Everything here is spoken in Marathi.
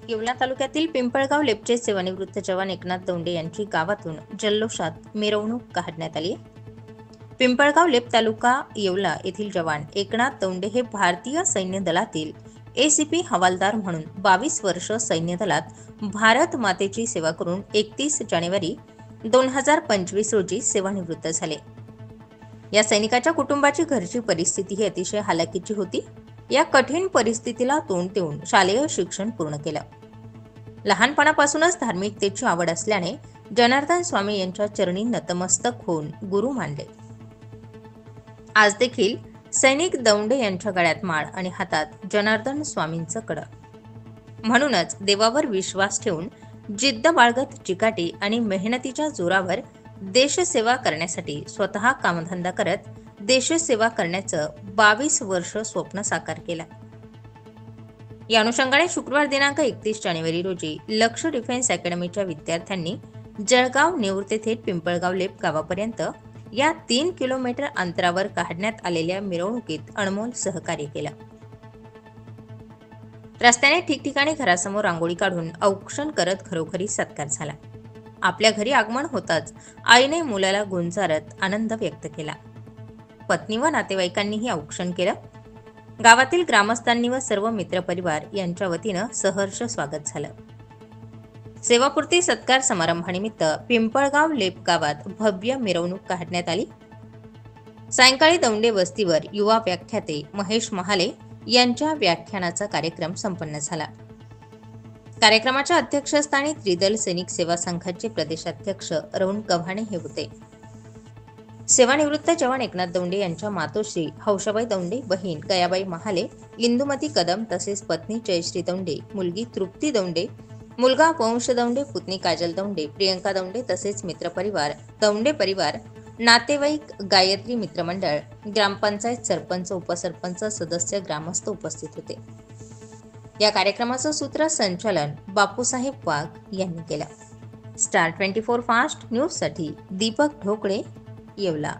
येवला तालुक्यातील पिंपळगाव लेपचे सेवानिवृत्त जवान एकनाथ दौंडे यांची गावातून जल्लोषात मिरवणूक काढण्यात आली। पिंपळगाव लेप तालुका येवला येथील जवान एकनाथ दौंडे हे भारतीय सैन्य दलातील एसीपी हवालदार म्हणून 22 वर्ष सैन्य दलात भारत मातेची सेवा करून 31 जानेवारी 2025 रोजी सेवानिवृत्त झाले। या सैनिकाच्या कुटुंबाची घरची परिस्थिती ही अतिशय हालाकीची होती। या कठीण परिस्थितीला तोंड देऊन शालेय शिक्षण पूर्ण केलं। लहानपणापासूनच धार्मिकतेची आवड असल्याने जनार्दन स्वामी यांच्या चरणी नतमस्तक होऊन गुरु मानले। आज देखील सैनिक दौंडे यांच्या गळ्यात माळ आणि हातात जनार्दन स्वामींचं कडं। म्हणूनच देवावर विश्वास ठेवून जिद्द बाळगत चिकाटी आणि मेहनतीच्या जोरावर देशसेवा करण्यासाठी स्वतः कामधंदा करत देशसेवा करण्याचं 22 वर्ष स्वप्न साकार केलं। या अनुषंगाने शुक्रवार दिनांक 31 जानेवारी रोजी लक्ष डिफेन्स अकॅडमीच्या विद्यार्थ्यांनी जळगाव निवृत्ती थेट पिंपळगाव लेप गावापर्यंत या 3 किलोमीटर अंतरावर काढण्यात आलेल्या मिरवणुकीत अनमोल सहकार्य केलं। रस्त्याने ठिकठिकाणी घरासमोर रांगोळी काढून औक्षण करत घरोघरी सत्कार झाला। आपल्या घरी आगमन होताच आईने मुलाला गुंजारत आनंद व्यक्त केला। पत्नी व नातेवाईकांनीही औक्षण केलं। गावातील ग्रामस्थांनी व सर्व मित्रपरिवार यांच्या वतीनं सहर्ष स्वागत झालं। सेवापूर्ती सत्कार समारंभानिमित्त पिंपळगाव लेप गावात भव्य मिरवणूक काढण्यात आली। सायंकाळी दौंडे वस्तीवर युवा व्याख्याते महेश महाले यांच्या व्याख्यानाचा कार्यक्रम संपन्न झाला। कार्यक्रमाच्या अध्यक्षस्थानी त्रिदल सैनिक सेवा संघाचे प्रदेशाध्यक्ष अरुण कव्हाणे हे होते। सेवानिवृत्त जवान एकनाथ दौंडे यांच्या मातोश्री हौशाबाई दौंडे, बहीण गयाबाई महाले, इंदुमती कदम तसेच पत्नी जयश्री दौंडे, मुलगी तृप्ती दौंडे, मुलगा वंश दौंडे, पुतणी काजल दौंडे, प्रियंका दौंडे तसेच मित्रपरिवार, दौंडे परिवार, नातेवाईक, गायत्री मित्रमंडळ, ग्रामपंचायत सरपंच, उपसरपंच, सदस्य, ग्रामस्थ उपस्थित होते। या कार्यक्रमाचं सूत्रसंचालन बापूसाहेब वाघ यांनी केलं। स्टार 24 फास्ट न्यूज साठी दीपक ढोकळे, येवला।